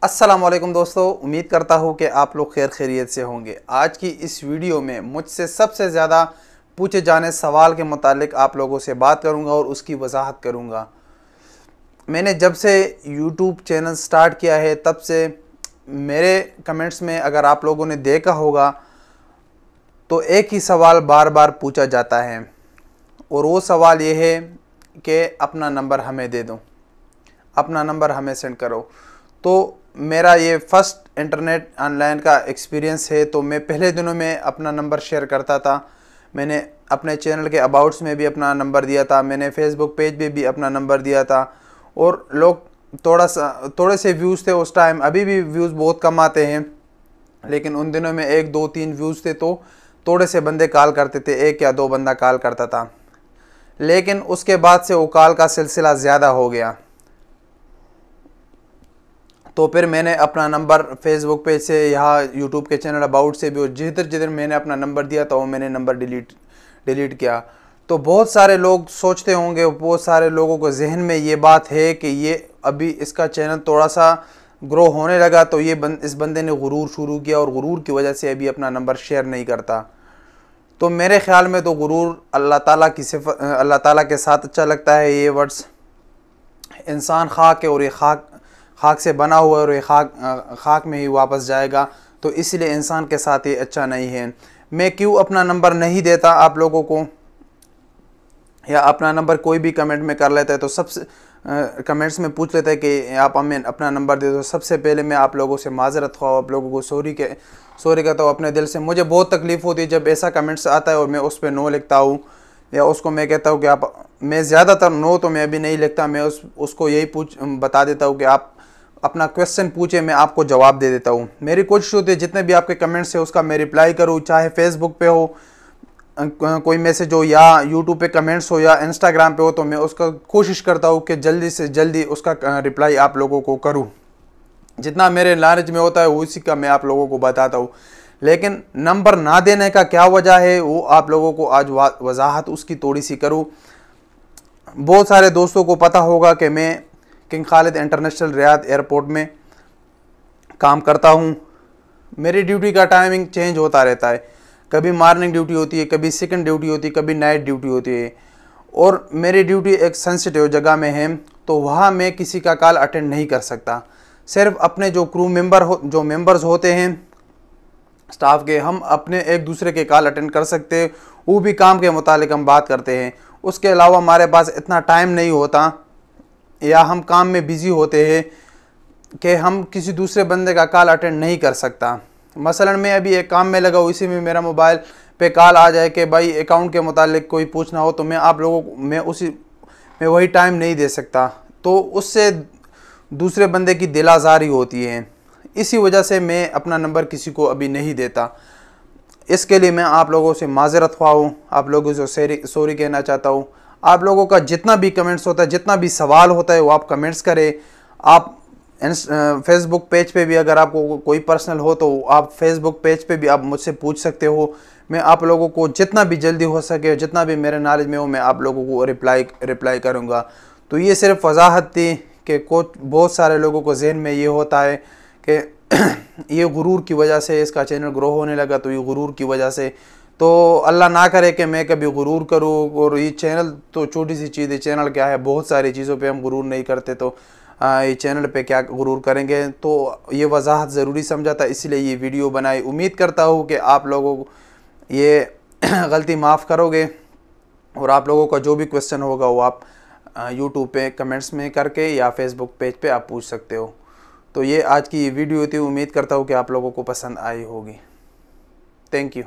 अस्सलाम वालेकुम दोस्तों, उम्मीद करता हूँ कि आप लोग खैर खैरियत से होंगे। आज की इस वीडियो में मुझसे सबसे ज़्यादा पूछे जाने सवाल के मुतालिक आप लोगों से बात करूँगा और उसकी वजाहत करूँगा। मैंने जब से YouTube चैनल स्टार्ट किया है तब से मेरे कमेंट्स में अगर आप लोगों ने देखा होगा तो एक ही सवाल बार बार पूछा जाता है और वो सवाल ये है कि अपना नंबर हमें दे दो, अपना नंबर हमें सेंड करो। तो मेरा ये फर्स्ट इंटरनेट ऑनलाइन का एक्सपीरियंस है, तो मैं पहले दिनों में अपना नंबर शेयर करता था। मैंने अपने चैनल के अबाउट्स में भी अपना नंबर दिया था, मैंने फेसबुक पेज पे भी अपना नंबर दिया था और लोग थोड़े से व्यूज़ थे उस टाइम। अभी भी व्यूज़ बहुत कम आते हैं, लेकिन उन दिनों में 1 2 3 व्यूज़ थे तो थोड़े से बंदे कॉल करते थे, 1 या 2 बंदा कॉल करता था। लेकिन उसके बाद से वो कॉल का सिलसिला ज़्यादा हो गया, तो फिर मैंने अपना नंबर फेसबुक पेज से, यहाँ यूट्यूब के चैनल अबाउट से भी, और जिधर जिधर मैंने अपना नंबर दिया था वो मैंने नंबर डिलीट किया। तो बहुत सारे लोग सोचते होंगे, बहुत सारे लोगों को जहन में ये बात है कि ये अभी इसका चैनल थोड़ा सा ग्रो होने लगा तो इस बंदे ने गुरूर शुरू किया और गुरूर की वजह से अभी अपना नंबर शेयर नहीं करता। तो मेरे ख़्याल में तो गुरूर अल्लाह ताला के साथ अच्छा लगता है। ये वर्ड्स, इंसान खाक है और ये खाक से बना हुआ है और ये खाक में ही वापस जाएगा, तो इसलिए इंसान के साथ ये अच्छा नहीं है। मैं क्यों अपना नंबर नहीं देता आप लोगों को, या अपना नंबर कोई भी कमेंट में कर लेता है तो सबसे कमेंट्स में पूछ लेता है कि आप हमें अपना नंबर दे दो। सबसे पहले मैं आप लोगों से माजरत ख्वाह, आप लोगों को सॉरी कहता हूँ अपने दिल से। मुझे बहुत तकलीफ़ होती है जब ऐसा कमेंट्स आता है और मैं उस पर नो लिखता हूँ, या उसको मैं कहता हूँ कि मैं ज़्यादातर नो तो मैं अभी नहीं लिखता, मैं उसको यही बता देता हूँ कि आप अपना क्वेश्चन पूछे, मैं आपको जवाब दे देता हूँ। मेरी कोशिश होती है जितने भी आपके कमेंट्स है उसका मैं रिप्लाई करूँ, चाहे फेसबुक पे हो कोई मैसेज हो, या यूट्यूब पे कमेंट्स हो, या इंस्टाग्राम पे हो, तो मैं उसका कोशिश करता हूँ कि जल्दी से जल्दी उसका रिप्लाई आप लोगों को करूँ। जितना मेरे नॉलेज में होता है उसी का मैं आप लोगों को बताता हूँ। लेकिन नंबर ना देने का क्या वजह है वो आप लोगों को आज वजाहत उसकी थोड़ी सी करूँ। बहुत सारे दोस्तों को पता होगा कि मैं king Khalid international Riyadh airport में काम करता हूँ। मेरी ड्यूटी का टाइमिंग चेंज होता रहता है, कभी मॉर्निंग ड्यूटी होती है, कभी सेकंड ड्यूटी होती है, कभी नाइट ड्यूटी होती है। और मेरी ड्यूटी एक सेंसिटिव जगह में है, तो वहाँ मैं किसी का कॉल अटेंड नहीं कर सकता। सिर्फ अपने जो जो मेंबर्स होते हैं स्टाफ के, हम अपने एक दूसरे के कॉल अटेंड कर सकते हैं, वो भी काम के मुतालिक हम बात करते हैं। उसके अलावा हमारे पास इतना टाइम नहीं होता, या हम काम में बिज़ी होते हैं कि हम किसी दूसरे बंदे का कॉल अटेंड नहीं कर सकता। मसलन मैं अभी एक काम में लगा हूँ, इसी में मेरा मोबाइल पे कॉल आ जाए कि भाई अकाउंट के मुतालिक कोई पूछना हो, तो मैं आप लोगों को मैं वही टाइम नहीं दे सकता, तो उससे दूसरे बंदे की दिल आज़ारी होती है। इसी वजह से मैं अपना नंबर किसी को अभी नहीं देता। इसके लिए मैं आप लोगों से माजरत ख्वाह हूँ, आप लोगों से सॉरी कहना चाहता हूँ। आप लोगों का जितना भी कमेंट्स होता है, जितना भी सवाल होता है वो आप कमेंट्स करें। आप फेसबुक पेज पे भी अगर आपको कोई पर्सनल हो तो आप फेसबुक पेज पे भी आप मुझसे पूछ सकते हो। मैं आप लोगों को जितना भी जल्दी हो सके, जितना भी मेरे नॉलेज में हो, मैं आप लोगों को रिप्लाई करूँगा। तो ये सिर्फ वजाहत थी कि बहुत सारे लोगों को जहन में ये होता है कि ये गुरूर की वजह से इसका चैनल ग्रो होने लगा, तो ये गुरूर की वजह से। तो अल्लाह ना करे कि मैं कभी गुरूर करूँ। और ये चैनल तो छोटी सी चीज़ है, चैनल क्या है, बहुत सारी चीज़ों पे हम गुरूर नहीं करते, तो ये चैनल पे क्या गुरूर करेंगे। तो ये वजाहत ज़रूरी समझा था, इसलिए ये वीडियो बनाई। उम्मीद करता हूँ कि आप लोगों को ये गलती माफ़ करोगे, और आप लोगों का जो भी क्वेश्चन होगा वो आप यूट्यूब पे कमेंट्स में करके या फेसबुक पेज पे आप पूछ सकते हो। तो ये आज की वीडियो थी, उम्मीद करता हूँ कि आप लोगों को पसंद आई होगी। Thank you.